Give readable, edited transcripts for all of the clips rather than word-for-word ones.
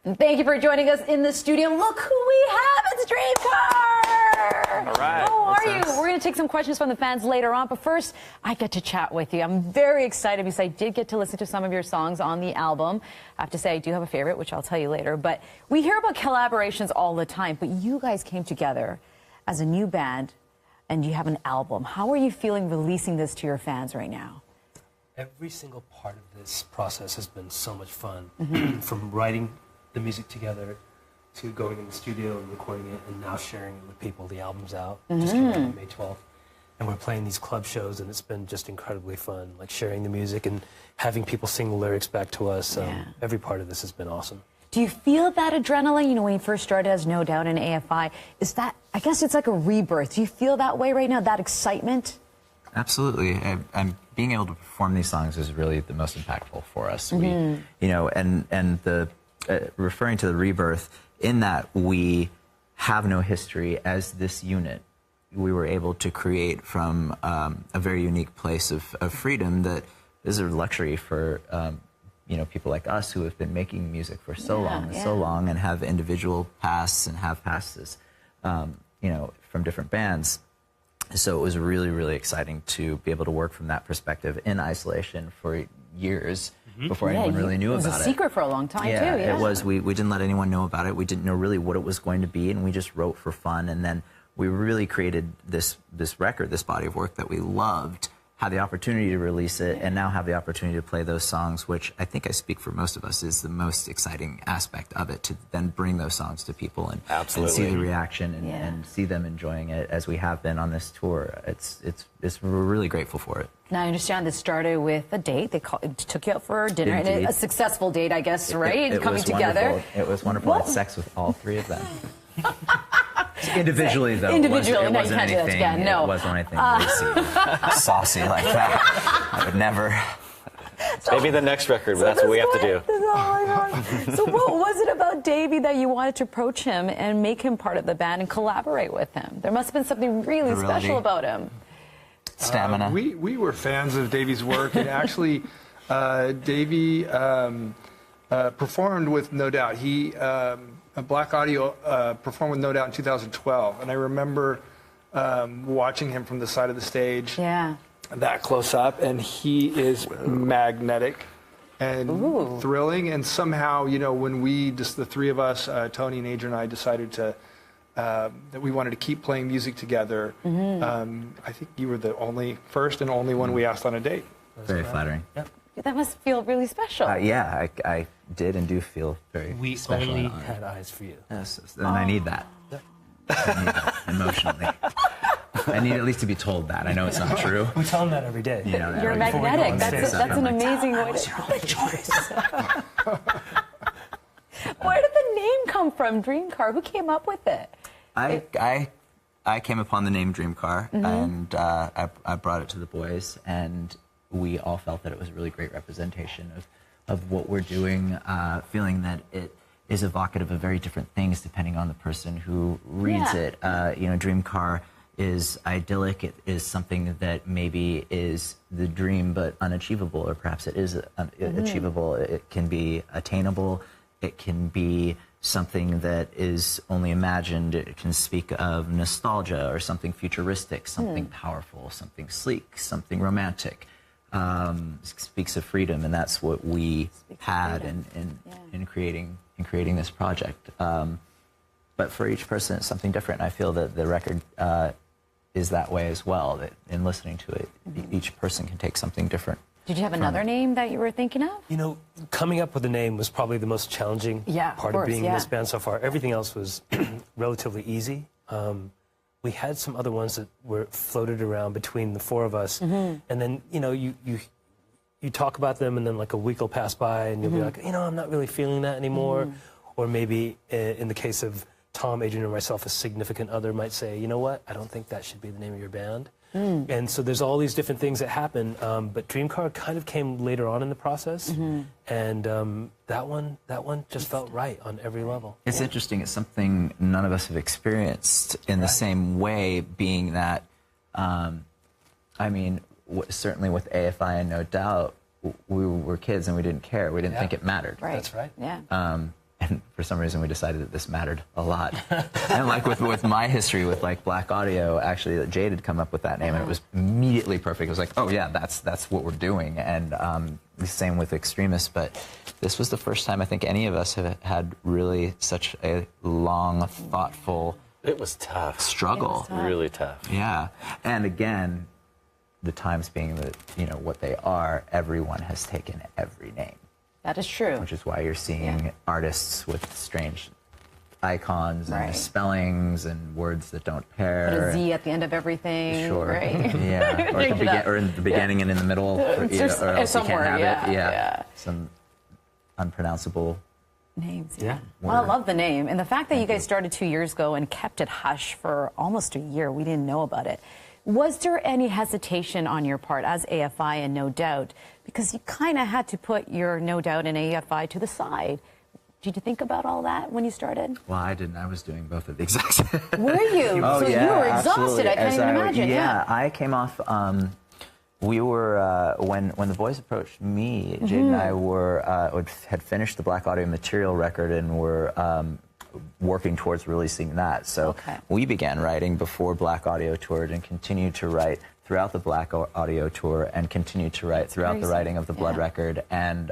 And thank you for joining us in the studio. Look who we have. It's DREAMCARs. All right. How are you? We're going to take some questions from the fans later on, but first, I get to chat with you. I'm very excited because I did get to listen to some of your songs on the album. I have to say, I do have a favorite, which I'll tell you later. But we hear about collaborations all the time, but you guys came together as a new band, and you have an album. How are you feeling releasing this to your fans right now? Every single part of this process has been so much fun. From writing the music together to going in the studio and recording it and now sharing it with people. The album's out. Just came out on May 12th. And we're playing these club shows, and it's been just incredibly fun, like sharing the music and having people sing the lyrics back to us. Every part of this has been awesome. Do you feel that adrenaline, you know, when you first started as No Doubt in AFI? Is that, I guess it's like a rebirth. Do you feel that way right now, that excitement? Absolutely. I'm being able to perform these songs is really the most impactful for us. We, you know, and the referring to the rebirth, in that we have no history as this unit. We were able to create from a very unique place of freedom that is a luxury for you know, people like us who have been making music for so long and have individual pasts and have pasts, you know, from different bands. So it was really, really exciting to be able to work from that perspective in isolation for years before anyone really knew about it. It was a secret for a long time, too. Yeah, it was. We didn't let anyone know about it. We didn't know really what it was going to be, and we just wrote for fun. And then we really created this record, this body of work that we loved, had the opportunity to release it, and now have the opportunity to play those songs, which I think I speak for most of us is the most exciting aspect of it, to then bring those songs to people and see the reaction and see them enjoying it as we have been on this tour. We're really grateful for it. Now, I understand this started with a date. They took you out for dinner, and a successful date, I guess, right? It Coming was together. Wonderful. It was wonderful. I had sex with all three of them. Individually, though. Individually, it wasn't anything, no. It wasn't anything racy, saucy like that. I would never. Maybe the next record, but that's what we have to do. So what was it about Davey that you wanted to approach him and make him part of the band and collaborate with him? There must have been something really special about him. Stamina. We were fans of Davey's work, and actually, Davey performed with No Doubt. He Black Audio performed with No Doubt in 2012, and I remember watching him from the side of the stage, that close up, and he is magnetic and thrilling. And somehow, you know, when we just the three of us, Tony and Adrian and I, decided to that we wanted to keep playing music together. I think you were the first and only one we asked on a date. Very flattering. Yep. That must feel really special. Yeah, I did and do feel very special. We only had eyes for you. Yes, and I need that. I need that emotionally. I need at least to be told that. I know it's not true. We tell him that every day. You know, you're magnetic. That's an amazing way to... your only choice. Where did the name come from, DreamCar? Who came up with it? I came upon the name DreamCar, and I brought it to the boys, and we all felt that it was a really great representation of what we're doing, feeling that it is evocative of very different things depending on the person who reads it. You know, DreamCar is idyllic. It is something that maybe is the dream but unachievable, or perhaps it is achievable. It can be attainable. It can be something that is only imagined. It can speak of nostalgia or something futuristic, something powerful, something sleek, something romantic. Speaks of freedom, and that's what we had in creating this project. But for each person, it's something different. I feel that the record is that way as well. That in listening to it, each person can take something different. Did you have another name that you were thinking of? You know, coming up with a name was probably the most challenging part of being in this band so far. Everything else was relatively easy. We had some other ones that were floated around between the four of us, and then, you know, you talk about them, and then like a week will pass by, and you'll be like, you know, I'm not really feeling that anymore. Or maybe in the case of Tom, Adrian, and myself, a significant other might say, you know what, I don't think that should be the name of your band. And so there's all these different things that happen, but DreamCar kind of came later on in the process, and that one just felt right on every level. It's interesting. It's something none of us have experienced in the same way, being that, I mean, certainly with AFI and No Doubt, we were kids and we didn't care. We didn't think it mattered. Right. That's right. Yeah. and for some reason we decided that this mattered a lot. And like with my history with like Black Audio, actually that Jade had come up with that name, and it was immediately perfect. It was like, oh yeah, that's what we're doing. And the same with Extremists, but this was the first time I think any of us have had really such a long, thoughtful. It was tough. Struggle. It was tough. Really tough. Yeah, and again, the times being that what they are, everyone has taken every name. That is true. Which is why you're seeing artists with strange icons and misspellings and words that don't pair. Put a Z at the end of everything. Sure. Right? Yeah. Or in the beginning and in the middle. Or else you can't have it. Yeah. Some unpronounceable names. Yeah. Well, I love the name. And the fact that you guys started 2 years ago and kept it hush for almost a year, we didn't know about it. Was there any hesitation on your part as AFI and No Doubt? Because you kind of had to put your No Doubt and AFI to the side. Did you think about all that when you started? Well, I didn't. I was doing both at the exact same time. Were you? Oh, so yeah, you were exhausted. Absolutely. I can't even imagine. Yeah, I came off. We were when the boys approached me. Jade and I had finished the Black Audio material record and were working towards releasing that. So we began writing before Black Audio toured and continued to write throughout the Black Audio tour and continued to write throughout the writing of the Blood record. And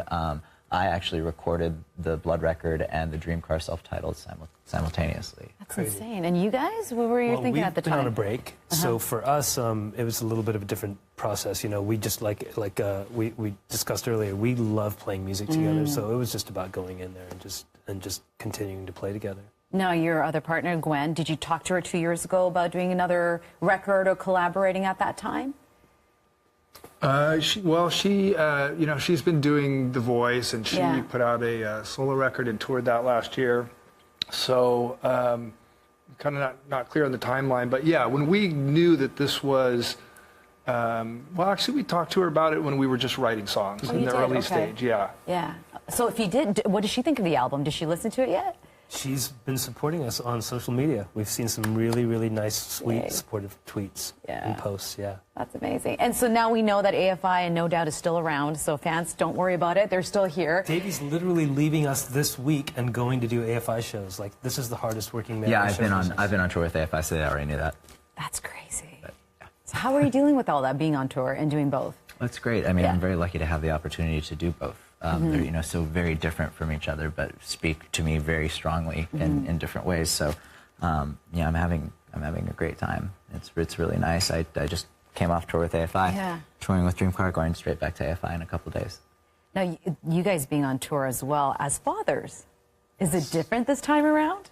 I actually recorded the Blood record and the DREAMCARs self-titled simultaneously. That's insane. And you guys, what were you thinking at the time? We've been on a break, so for us, it was a little bit of a different process. We just we discussed earlier, we love playing music together, so it was just about going in there and just continuing to play together. Now, your other partner, Gwen, did you talk to her 2 years ago about doing another record or collaborating at that time? She's been doing The Voice, and she put out a solo record and toured that last year. So, kind of not clear on the timeline, but yeah, when we knew that this was, actually we talked to her about it when we were just writing songs in the early stage. Yeah. Yeah. So if you did, what does she think of the album? Did she listen to it yet? She's been supporting us on social media. We've seen some really, really nice, sweet, supportive tweets and posts, That's amazing. And so now we know that AFI and No Doubt is still around, so fans, don't worry about it. They're still here. Davey's literally leaving us this week and going to do AFI shows. Like, this is the hardest working man. Yeah, I've been on tour with AFI, so they already knew that. That's crazy. But, so how are you dealing with all that, being on tour and doing both? That's great. I mean, I'm very lucky to have the opportunity to do both. They're so very different from each other, but speak to me very strongly in different ways. So, I'm having a great time. It's really nice. I just came off tour with AFI, touring with DreamCar, going straight back to AFI in a couple of days. Now, you guys being on tour as well as fathers, is it different this time around?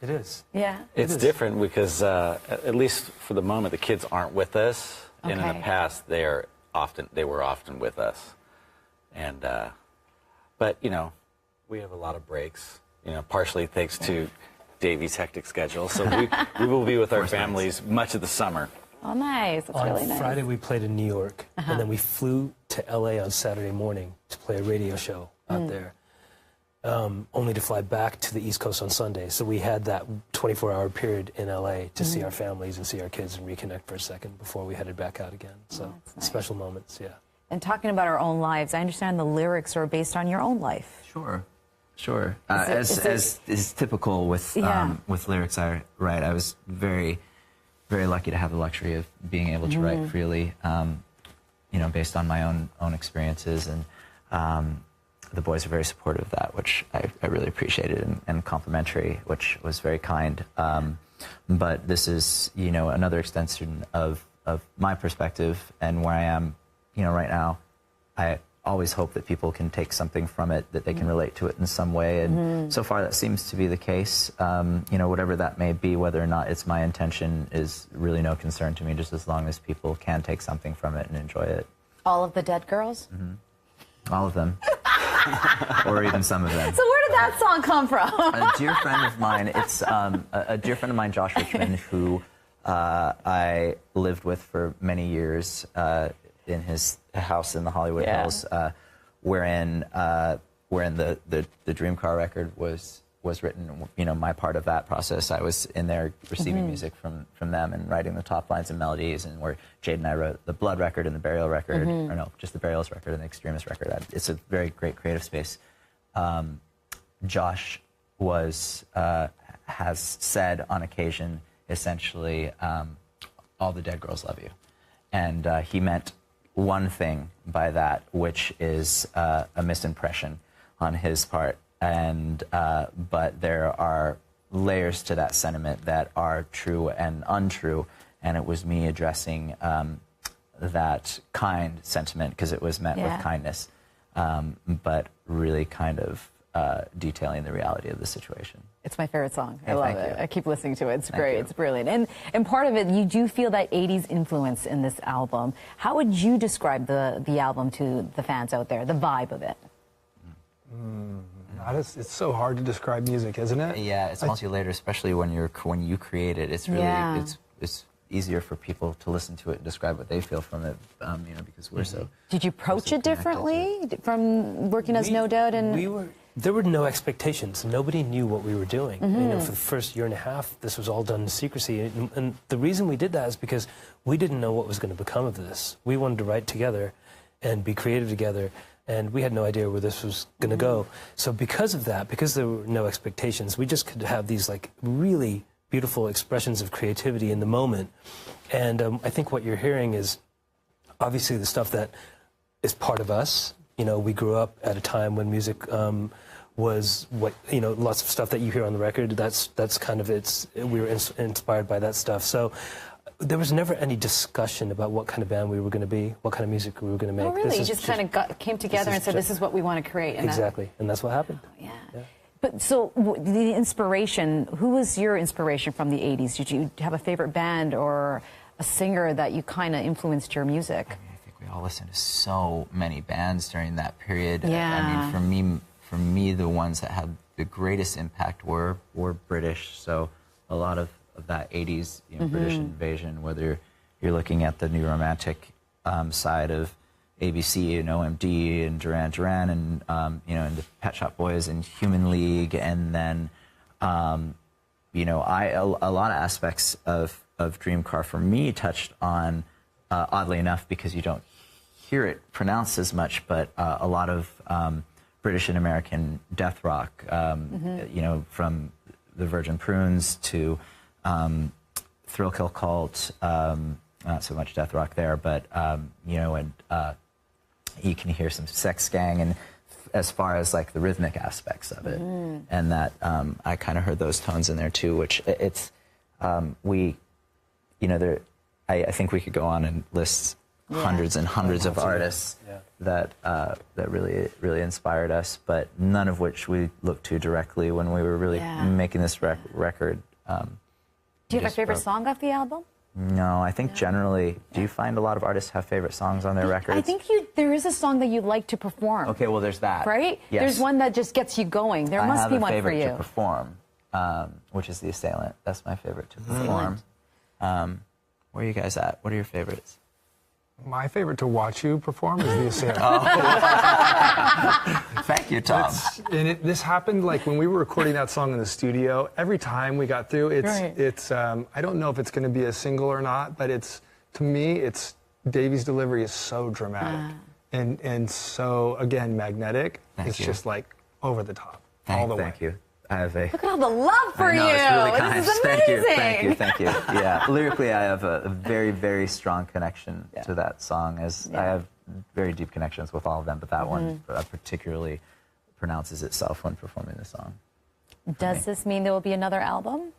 It is. Yeah. It's different because, at least for the moment, the kids aren't with us. And in the past, they were often with us. And, but, we have a lot of breaks, partially thanks to Davey's hectic schedule. So we will be with our families much of the summer. Oh, nice. That's really nice. On Friday, we played in New York, and then we flew to L.A. on Saturday morning to play a radio show out there, only to fly back to the East Coast on Sunday. So we had that 24-hour period in L.A. to see our families and see our kids and reconnect for a second before we headed back out again. So special moments, And talking about our own lives, I understand the lyrics are based on your own life. Sure. As is typical with lyrics I write, I was very, very lucky to have the luxury of being able to write freely, based on my own experiences, and the boys are very supportive of that, which I really appreciated, and complimentary, which was very kind. But this is, another extension of my perspective and where I am. Right now, I always hope that people can take something from it, that they can relate to it in some way, and so far that seems to be the case. Whatever that may be, whether or not it's my intention is really no concern to me, just as long as people can take something from it and enjoy it. All of the Dead Girls? All of them. Or even some of them. So where did that song come from? A dear friend of mine, a dear friend of mine, Josh Richmond, who I lived with for many years, in his house in the Hollywood Hills, wherein the DreamCar record was written. My part of that process, I was in there receiving music from them and writing the top lines and melodies, and where Jade and I wrote the Blood record and the Burial record, or no, just the Burials record and the Extremists record. It's a very great creative space. Josh has said on occasion, essentially, all the dead girls love you. And he meant one thing by that, which is a misimpression on his part. And but there are layers to that sentiment that are true and untrue. And it was me addressing that kind sentiment, because it was meant with kindness, but really kind of detailing the reality of the situation. It's my favorite song. I love it. I keep listening to it. It's great. It's brilliant. And part of it, you do feel that 80s influence in this album. How would you describe the album to the fans out there, the vibe of it? It's so hard to describe music, isn't it? Yeah, it's multi-layered, especially when you create it. It's really it's easier for people to listen to it and describe what they feel from it, you know, because we're so. Did you approach it differently from working as No Doubt? And there were no expectations. Nobody knew what we were doing. You know, for the first year and a half, this was all done in secrecy. And the reason we did that is because we didn't know what was going to become of this. We wanted to write together and be creative together, and we had no idea where this was going to go. So because of that, because there were no expectations, we just could have these like really beautiful expressions of creativity in the moment. And I think what you're hearing is obviously the stuff that is part of us. You know, we grew up at a time when music was what, you know, lots of stuff that you hear on the record, that's kind of we were inspired by that stuff. So there was never any discussion about what kind of band we were going to be, what kind of music we were going to make. Oh, really? You just kind of came together and said, this is what we want to create. And exactly. And that's what happened. Oh, yeah. But so the inspiration, who was your inspiration from the 80s? Did you have a favorite band or a singer that you kind of influenced your music? I mean, I think we all listened to so many bands during that period. Yeah. I mean, for me, the ones that had the greatest impact were British. So a lot of that 80s, you know, British invasion, whether you're looking at the new romantic side of ABC and OMD and Duran Duran and, you know, and the Pet Shop Boys and Human League. And then, you know, a lot of aspects of Dream Car for me touched on, oddly enough, because you don't hear it pronounced as much, but a lot of British and American death rock, you know, from the Virgin Prunes to Thrill Kill Cult, not so much death rock there, but, you know, and you can hear some Sex Gang, and as far as like the rhythmic aspects of it, and that I kind of heard those tones in there too, which it's, we, you know, I think we could go on and list hundreds and hundreds of artists that really inspired us, but none of which we looked to directly when we were really making this record. Do you have a favorite song off the album? No, I think generally, do you find a lot of artists have favorite songs on their records? I think there is a song that you like to perform. Okay, well, there's that. Right? Yes. There's one that just gets you going. There must be one for you. I have a favorite to perform, which is The Assailant. That's my favorite to perform. Where are you guys at? What are your favorites? My favorite to watch you perform is The Assailant. Thank you, Tom. This happened like when we were recording that song in the studio. Every time we got through, it's I don't know if it's going to be a single or not, but to me, Davey's delivery is so dramatic and so, again, magnetic. It's just like over the top, all the way. Thank you. Look at all the love for you. It's really kind. This is amazing. Thank you. Yeah, lyrically, I have a very, very strong connection to that song. I have very deep connections with all of them, but that one particularly pronounces itself when performing the song. Does this mean there will be another album?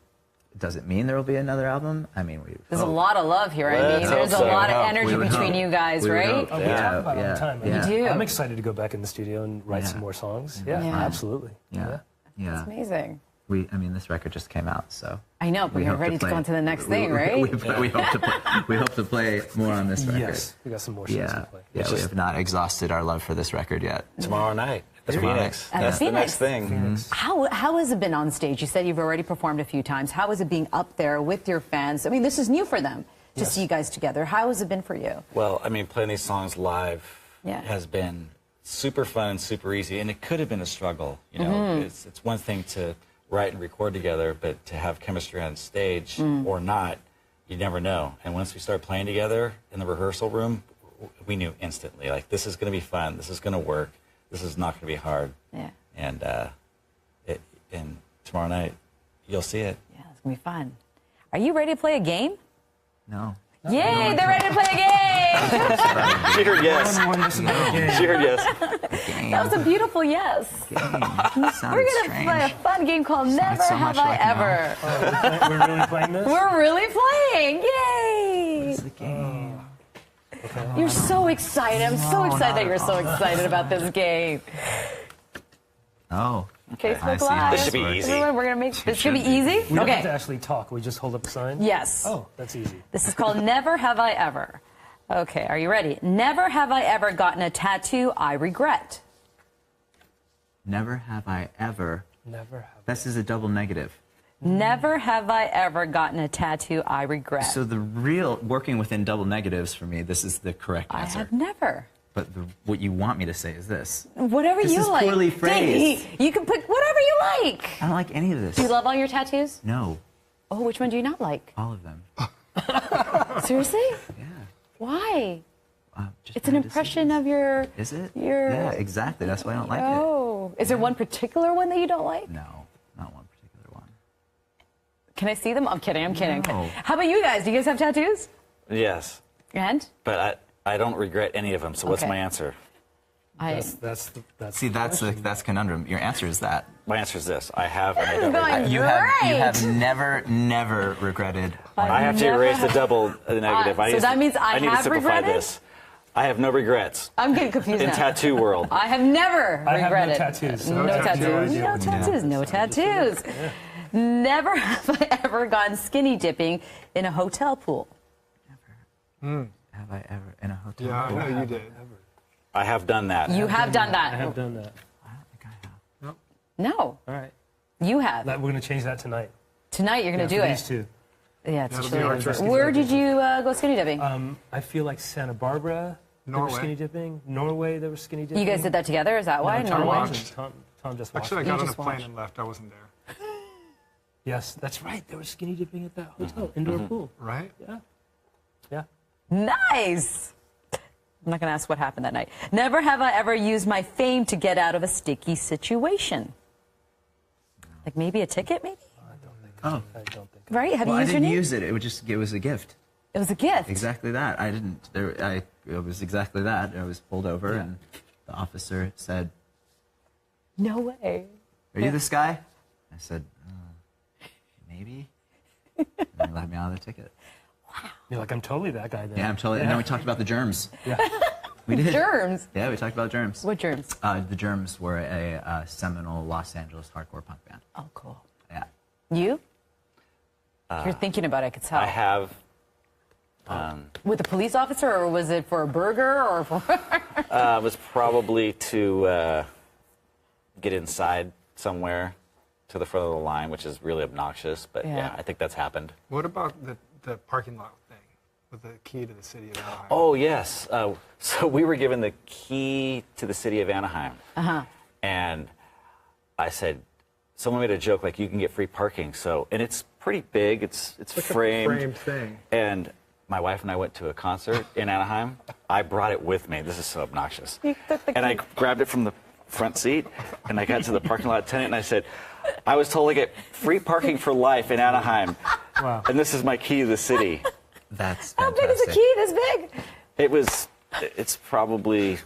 Does it mean there will be another album? I mean, there's a lot of love here. I mean, there's a lot of energy between you guys, right? Oh, we talk about it all the time. You do. I'm excited to go back in the studio and write some more songs. Yeah, absolutely. Yeah. It's amazing. I mean, this record just came out, so. I know, but we're ready to go on to the next thing, right? We hope to play more on this record. Yes, we got some more shows to play. Yeah, we have not exhausted our love for this record yet. Tomorrow night at the Phoenix. That's the next thing. How has it been on stage? You said you've already performed a few times. How is it being up there with your fans? I mean, this is new for them to see you guys together. How has it been for you? Well, I mean, playing these songs live has been super fun and super easy, and it could have been a struggle. You know, it's one thing to write and record together, but to have chemistry on stage or not, you never know. And once we started playing together in the rehearsal room, we knew instantly, like, this is going to be fun, this is going to work, this is not going to be hard. Yeah. And and tomorrow night you'll see it. Yeah, it's going to be fun. Are you ready to play a game? No. Yay, they're ready to play a game! She heard yes. She heard yes. That was a beautiful yes. We're going to play a fun game called Never Have I Ever. Oh, we're really playing this? We're really playing. Yay! It's a game. Okay. You're so excited. I'm so excited that you're so excited about this game. Oh. Facebook Live. This should be easy. We're going to make this should be easy. We don't have to actually talk. We just hold up a sign? Yes. Oh, that's easy. This is called Never Have I Ever. Okay, are you ready? Never have I ever gotten a tattoo I regret. Never have I ever. Never have. This is a double negative. Never have I ever gotten a tattoo I regret. So the real, working within double negatives for me, this is the correct answer. I have never. But what you want me to say is this. Whatever This you is like. poorly phrased. You can pick whatever you like. I don't like any of this. Do you love all your tattoos? No, Oh, which one do you not like? all of them. Seriously? Yeah. It's Just an bad impression decisions. of your... Is it? Your... Yeah, exactly. That's why I don't like Oh. Is there one particular one that you don't like? it. No, not one particular one. Can I see them? I'm kidding. No. How about you guys? Do you guys have tattoos? Yes. And? But I don't regret any of them, so what's Okay. my answer? That's See, that's conundrum. Your answer is that. My answer is this. I have and I don't Going regret. You have never regretted. I have to Never erase the have- double negative. so that means I need to have simplify regretted? this. I have no regrets I'm getting confused in now. tattoo world. I have never I have no regretted. tattoos, so No I have no tattoos. idea No what you tattoos. No tattoos. Never have I ever gone skinny dipping in a hotel pool. Have I ever in a hotel? Yeah, I room? know you did. I have done that. You have done that. I have done that. I don't think I have. No, All right. you have. We're going to change that tonight. Tonight you're going to do for it. These two. Yeah, it's That'll true. be our trick. Where did you go skinny dipping? I feel like Santa Barbara, they were Norway. skinny dipping. Norway, they were skinny dipping. You guys did that together? Is that why? No, Tom Norway? watched. Tom just watched. Actually, I You got on a just plane watched. and left. I wasn't there. Yes, that's right. They were skinny dipping at that hotel, indoor pool. Right? Yeah. Yeah. Nice. I'm not going to ask what happened that night. Never have I ever used my fame to get out of a sticky situation. Like maybe a ticket, maybe? Oh, I don't think. Right? Have well, you I used your didn't name? use it. It was a gift. It was a gift. Exactly that. I didn't. It was exactly that. I was pulled over, and the officer said, No way. "Are you this guy?" I said, "Maybe." And they let me out of the ticket. You're like, I'm totally that guy then. Yeah, I'm totally. And then we talked about the germs. Yeah. We did. Germs? Yeah, we talked about germs. What germs? The Germs were a seminal Los Angeles hardcore punk band. Oh, cool. Yeah. You? You're thinking about it, I could tell. I have. With a police officer, or was it for a burger, or for... It was probably to get inside somewhere to the front of the line, which is really obnoxious. But Yeah. yeah, I think that's happened. What about the parking lot thing with the key to the city of Anaheim? Oh, yes. So we were given the key to the city of Anaheim. And I said, someone made a joke like, you can get free parking. So, and it's pretty big. It's like framed. a framed thing. And my wife and I went to a concert in Anaheim. I brought it with me. This is so obnoxious. You took the And I key. grabbed it from the front seat, and I got to the parking lot attendant, and I said, I was told to get free parking for life in Anaheim. Wow. And this is my key to the city. That's How fantastic. big is a key? This big? It's probably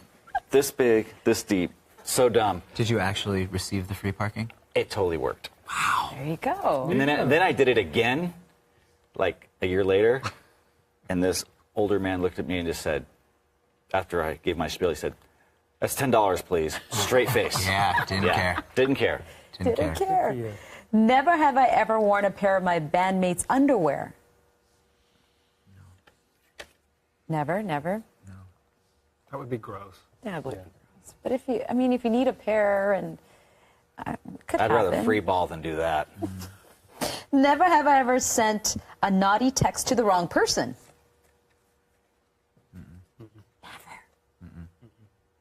this big, this deep. So dumb. Did you actually receive the free parking? It totally worked. There you go. And then I did it again, like a year later, and this older man looked at me and just said, after I gave my spiel, he said, "That's $10, please." Straight face. Yeah, didn't care. Didn't care. Didn't care. Never have I ever worn a pair of my bandmates' underwear. No. Never, never. That would be gross. That would be gross. But if you need a pair, and could I'd happen. rather free ball than do that. Never have I ever sent a naughty text to the wrong person.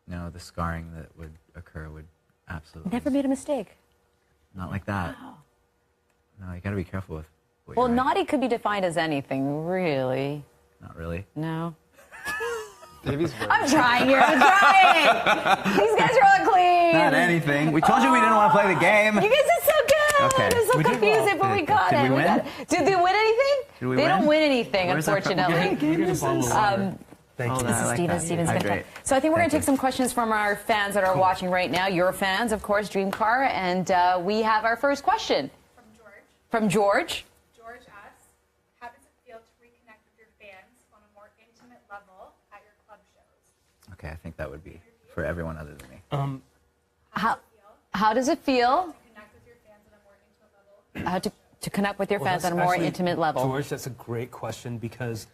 No, the scarring that would occur would absolutely. Never made a mistake. Not like that. Wow. No, you got to be careful with. What Well, you write. naughty could be defined as anything, really. Not really. No. Davey's very I'm trying here. I'm trying. These guys are all clean. Not anything. We told you we didn't want to play the game. You guys are so good. Okay. It was so confusing, but we got it. Did we win? Did they win anything? They don't win anything, Where's that from? unfortunately. Thank you. This is Steven. Steven's Hydrate. going to So I think we're going to take you. some questions from our fans that are watching right now. Your fans, of course, Dream Car. And we have our first question. From George. From George. George asks, how does it feel to reconnect with your fans on a more intimate level at your club shows? Okay, I think that would be for everyone other than me. How does it feel To connect with your fans on a more intimate level? to connect with your fans that's on a more actually- intimate level? George, that's a great question because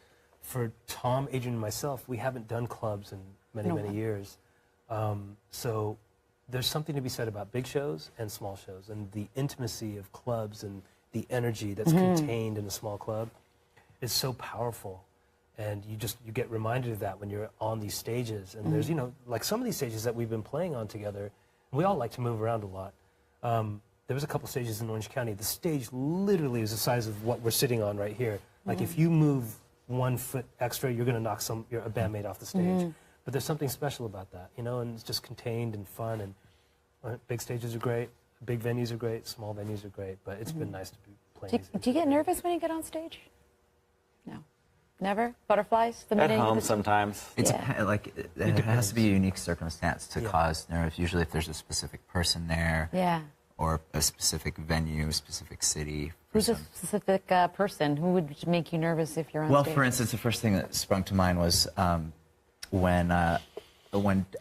for Tom, Adrian, and myself, we haven't done clubs in many years. So there's something to be said about big shows and small shows, and the intimacy of clubs and the energy that's contained in a small club is so powerful. And you get reminded of that when you're on these stages. And there's, like some of these stages that we've been playing on together, we all like to move around a lot. There was a couple stages in Orange County. The stage literally is the size of what we're sitting on right here. Like if you move 1 foot extra, you're going to knock a bandmate off the stage. But there's something special about that, and it's just contained and fun. And big stages are great, big venues are great, small venues are great. But it's been nice to be playing. Do you get nervous when you get on stage? No. Never? Butterflies? At home sometimes. It's it has to be a unique circumstance to cause nerves. Usually if there's a specific person there. Yeah. Or a specific venue, a specific city. Who's a specific person? Who would make you nervous if you're on Well, stage? for instance, the first thing that sprung to mind was when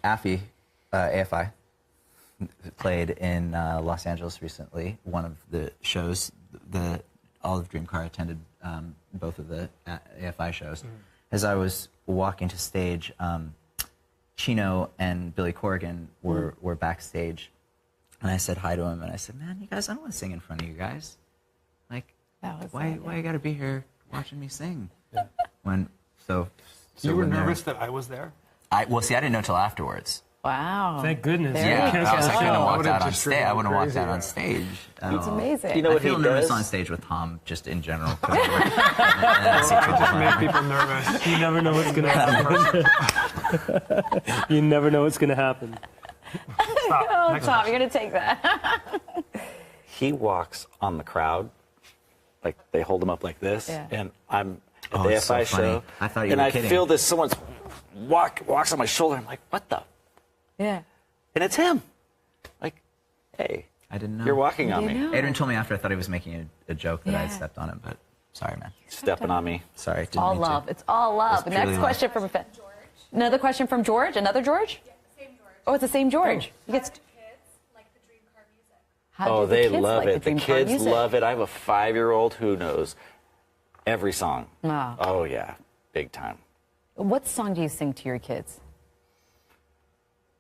AFI played in Los Angeles recently. One of the shows, all of Dream Car attended both of the AFI shows. As I was walking to stage, Chino and Billy Corrigan were backstage. And I said hi to him, and I said, "Man, you guys, I don't want to sing in front of you guys. Like, why you got to be here watching me sing?" Yeah. So You were nervous that I was there? I didn't know till afterwards. Wow. Thank goodness. There you go. I was like, I wouldn't have walked out on just stage. driven I wouldn't have walked crazy, out on yeah. stage. It's amazing. You know I what feel he nervous does? on stage with Tom, just in general. I just made people nervous. You never know what's going to happen. You never know what's going to happen. Stop. Oh, Next Tom, question. you're going to take that. He walks on the crowd, like they hold him up like this, Yeah. and I'm at Oh, the it's so AFI funny. show, I thought you and were I kidding. feel this someone's walks on my shoulder. I'm like, what the? Yeah. And it's him. Like, hey, I didn't know. you're walking on me, know. Adrian told me after. I thought he was making a joke that I had Yeah. stepped on him, but sorry, man. stepping on me. Sorry, didn't All mean to. love. It's all love. It's Next purely question from another question from George. Another George? Yeah, the same George. Oh, it's the same George. He How gets. do the kids like the Dream Car music? How Oh, do the they kids love like it. The Dream Car kids music? love it. I have a 5-year-old who knows every song. Wow. Oh yeah, big time. What song do you sing to your kids?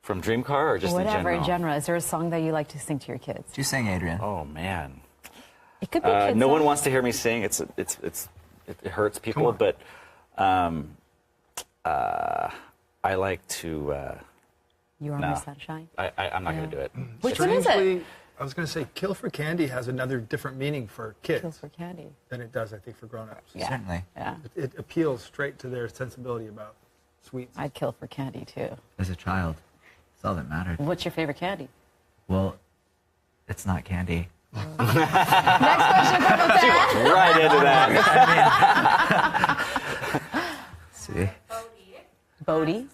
From Dream Car or just Whatever in general? Is there a song that you like to sing to your kids? Did you sing, Adrian? Oh man. It could be a kid's No one song. wants to hear me sing. It hurts people, on. but I like to. You Are My Sunshine. I'm not going to do it. Which one is it? Strangely, I was going to say, Kill for Candy has another different meaning for Kills kids for Candy. than it does, I think, for grown-ups. Yeah. Certainly. Yeah. It appeals straight to their sensibility about sweets. I'd kill for candy too. As a child, that's all that mattered. What's your favorite candy? Well, it's not candy. Next question from a fan. Right into that. See? Bodie.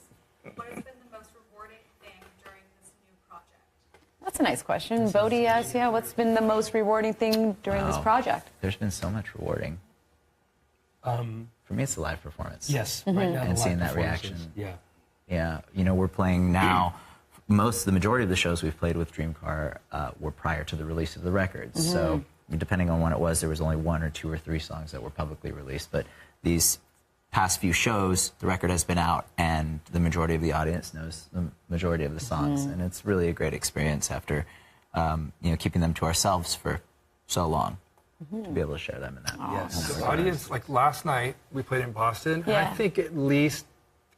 What has been the most rewarding thing during this new project? That's a nice question. Bodie asks, yeah, what's been the most rewarding thing during this Wow. project? There's been so much rewarding. For me, it's the live performance. Yes, Mm-hmm. right now. And the seeing live that reaction. performances, Yeah. Yeah, we're playing now. The majority of the shows we've played with Dream Car were prior to the release of the records. So depending on when it was, there was only 1 or 2 or 3 songs that were publicly released. But these past few shows, the record has been out, and the majority of the audience knows the majority of the songs, and it's really a great experience after keeping them to ourselves for so long to be able to share them in that. Yes. The audience, like last night, we played in Boston, and Yeah. I think at least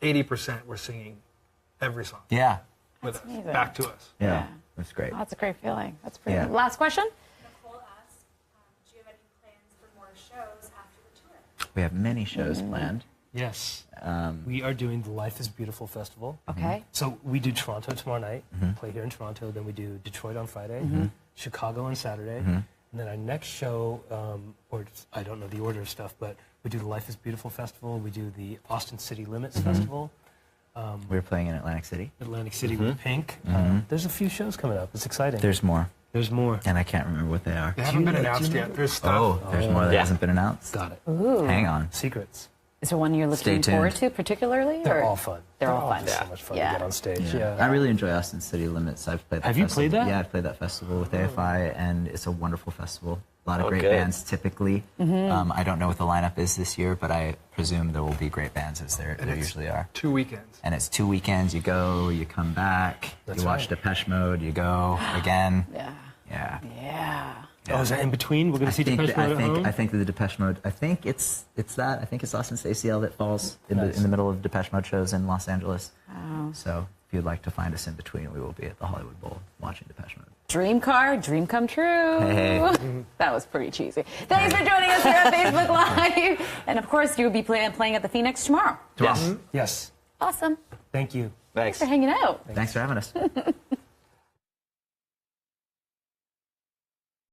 80% were singing every song Yeah, with us, amazing. back to us. yeah, that's great. Oh, that's a great feeling. That's pretty Yeah. good. Last question? Nicole asks, do you have any plans for more shows after the tour? We have many shows planned. Yes. We are doing the Life is Beautiful Festival. Okay. So we do Toronto tomorrow night, play here in Toronto, then we do Detroit on Friday, Chicago on Saturday, And then our next show, or I don't know the order of stuff, but we do the Life is Beautiful Festival. We do the Austin City Limits Festival. We're playing in Atlantic City. Atlantic City with Pink. There's a few shows coming up. It's exciting. There's more. There's more. And I can't remember what they are. They haven't been announced yet. There's stuff. Oh, there's more that hasn't been announced? Got it. Ooh. Hang on. Secrets. Is there one you're looking forward to particularly? They're or? all fun. They're all fun. Just so much fun to get on stage. Yeah. I really enjoy Austin City Limits. I've played that Have you played that? Yeah, I've played that festival with AFI, and it's a wonderful festival. A lot of great bands, typically. I don't know what the lineup is this year, but I presume there will be great bands as there usually are. 2 weekends. And it's 2 weekends. You go, you come back, you watch Depeche Mode, you go again. Yeah. Oh, is that in between? We're going to see Depeche Mode at home? I think the Depeche Mode. I think it's that. I think it's Austin ACL that falls in the middle of Depeche Mode shows in Los Angeles. Wow. So if you'd like to find us in between, we will be at the Hollywood Bowl watching Depeche Mode. Dream car, dream come true. Hey. That was pretty cheesy. Thanks for joining us here at Facebook Live. And of course, you'll be playing at the Phoenix tomorrow. Yes. Awesome. Thank you. Thanks for hanging out. Thanks for having us.